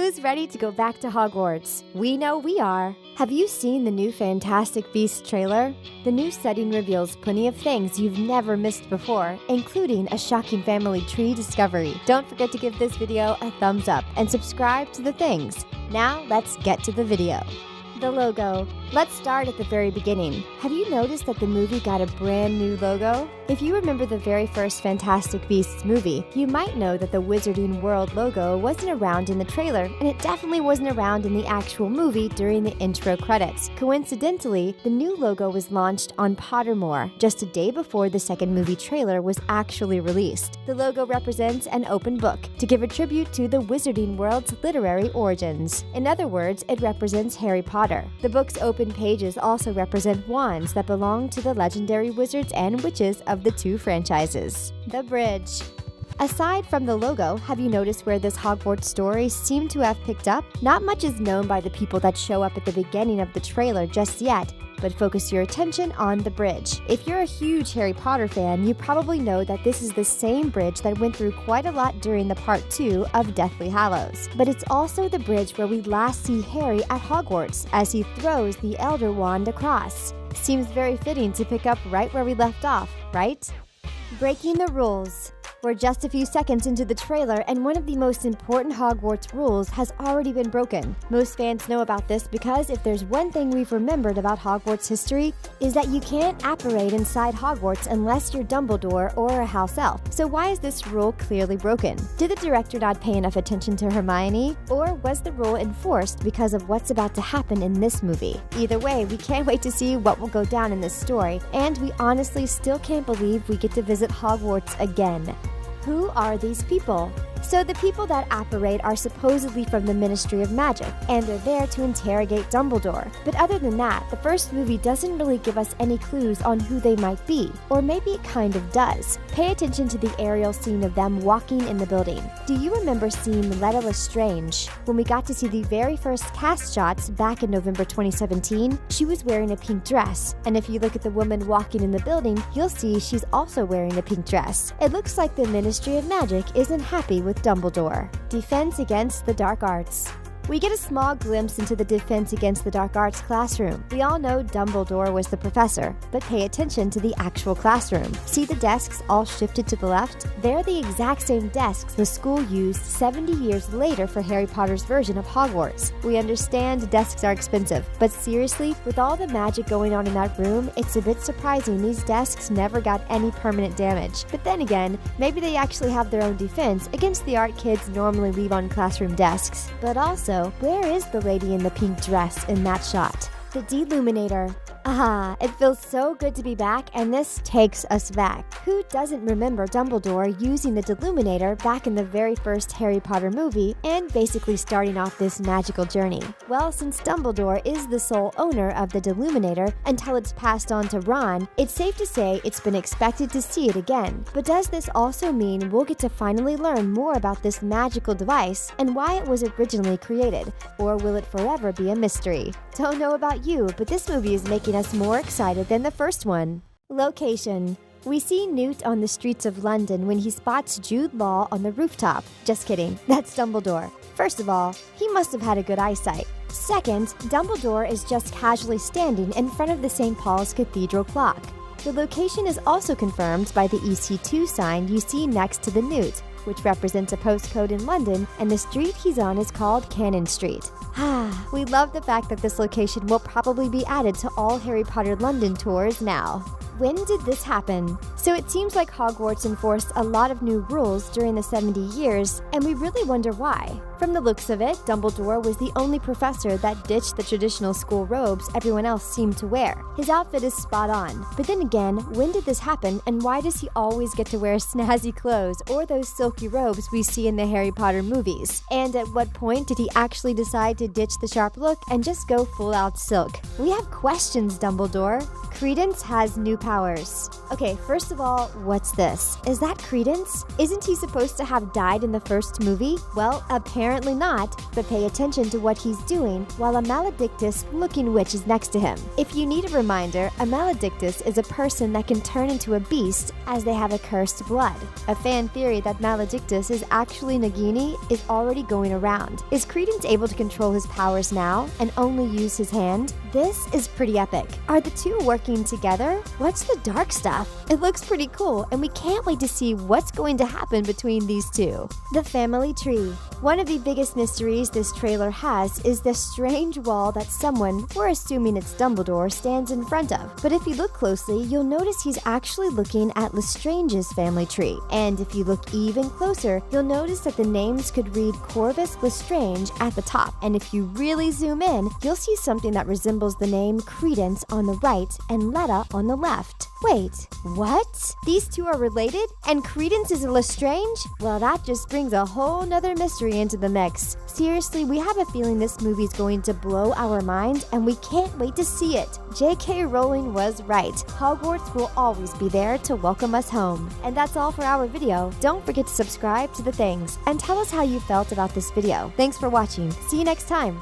Who's ready to go back to Hogwarts? We know we are. Have you seen the new Fantastic Beasts trailer? The new setting reveals plenty of things you've never missed before, including a shocking family tree discovery. Don't forget to give this video a thumbs up and subscribe to The Things. Now let's get to the video. The logo. Let's start at the very beginning. Have you noticed that the movie got a brand new logo? If you remember the very first Fantastic Beasts movie, you might know that the Wizarding World logo wasn't around in the trailer, and it definitely wasn't around in the actual movie during the intro credits. Coincidentally, the new logo was launched on Pottermore just a day before the second movie trailer was actually released. The logo represents an open book to give a tribute to the Wizarding World's literary origins. In other words, it represents Harry Potter. The book's open pages also represent wands that belong to the legendary wizards and witches of the two franchises. The bridge. Aside from the logo, have you noticed where this Hogwarts story seemed to have picked up? Not much is known by the people that show up at the beginning of the trailer just yet, but focus your attention on the bridge. If you're a huge Harry Potter fan, you probably know that this is the same bridge that went through quite a lot during the Part 2 of Deathly Hallows. But it's also the bridge where we last see Harry at Hogwarts as he throws the Elder Wand across. Seems very fitting to pick up right where we left off, right? Breaking the rules. We're just a few seconds into the trailer, and one of the most important Hogwarts rules has already been broken. Most fans know about this because if there's one thing we've remembered about Hogwarts history, is that you can't apparate inside Hogwarts unless you're Dumbledore or a house elf. So why is this rule clearly broken? Did the director not pay enough attention to Hermione? Or was the rule enforced because of what's about to happen in this movie? Either way, we can't wait to see what will go down in this story, and we honestly still can't believe we get to visit Hogwarts again. Who are these people? So the people that apparate are supposedly from the Ministry of Magic, and they're there to interrogate Dumbledore. But other than that, the first movie doesn't really give us any clues on who they might be, or maybe it kind of does. Pay attention to the aerial scene of them walking in the building. Do you remember seeing Letta Lestrange? When we got to see the very first cast shots back in November 2017, she was wearing a pink dress. And if you look at the woman walking in the building, you'll see she's also wearing a pink dress. It looks like the Ministry of Magic isn't happy with Dumbledore. Defense against the dark arts. We get a small glimpse into the Defense Against the Dark Arts classroom. We all know Dumbledore was the professor, but pay attention to the actual classroom. See the desks all shifted to the left? They're the exact same desks the school used 70 years later for Harry Potter's version of Hogwarts. We understand desks are expensive, but seriously, with all the magic going on in that room, it's a bit surprising these desks never got any permanent damage. But then again, maybe they actually have their own defense against the art kids normally leave on classroom desks. But also, where is the lady in the pink dress in that shot? The Deluminator. It feels so good to be back, and this takes us back. Who doesn't remember Dumbledore using the Deluminator back in the very first Harry Potter movie and basically starting off this magical journey? Well, since Dumbledore is the sole owner of the Deluminator until it's passed on to Ron, it's safe to say it's been expected to see it again. But does this also mean we'll get to finally learn more about this magical device and why it was originally created? Or will it forever be a mystery? Don't know about you, but this movie is making us more excited than the first one. Location. We see Newt on the streets of London when he spots Jude Law on the rooftop. Just kidding, that's Dumbledore. First of all, he must have had a good eyesight. Second, Dumbledore is just casually standing in front of the St. Paul's Cathedral clock. The location is also confirmed by the EC2 sign you see next to the Newt, which represents a postcode in London, and the street he's on is called Cannon Street. We love the fact that this location will probably be added to all Harry Potter London tours now. When did this happen? So it seems like Hogwarts enforced a lot of new rules during the 70 years, and we really wonder why. From the looks of it, Dumbledore was the only professor that ditched the traditional school robes everyone else seemed to wear. His outfit is spot on. But then again, when did this happen, and why does he always get to wear snazzy clothes or those silky robes we see in the Harry Potter movies? And at what point did he actually decide to ditch the sharp look and just go full-out silk? We have questions, Dumbledore. Credence has new powers. Okay, first of all, what's this? Is that Credence? Isn't he supposed to have died in the first movie? Well, apparently not, but pay attention to what he's doing while a maledictus-looking witch is next to him. If you need a reminder, a maledictus is a person that can turn into a beast as they have a cursed blood. A fan theory that maledictus is actually Nagini is already going around. Is Credence able to control his powers now and only use his hand? This is pretty epic. Are the two working together? What's the dark stuff? It looks pretty cool, and we can't wait to see what's going to happen between these two. The family tree. One of the biggest mysteries this trailer has is the strange wall that someone, we're assuming it's Dumbledore, stands in front of. But if you look closely, you'll notice he's actually looking at Lestrange's family tree. And if you look even closer, you'll notice that the names could read Corvus Lestrange at the top. And if you really zoom in, you'll see something that resembles the name Credence on the right and Letta on the left. Wait, what? These two are related? And Credence is a Lestrange? Well, that just brings a whole nother mystery into the mix. Seriously, we have a feeling this movie's going to blow our mind, and we can't wait to see it. J.K. Rowling was right. Hogwarts will always be there to welcome us home. And that's all for our video. Don't forget to subscribe to The Things, and tell us how you felt about this video. Thanks for watching. See you next time.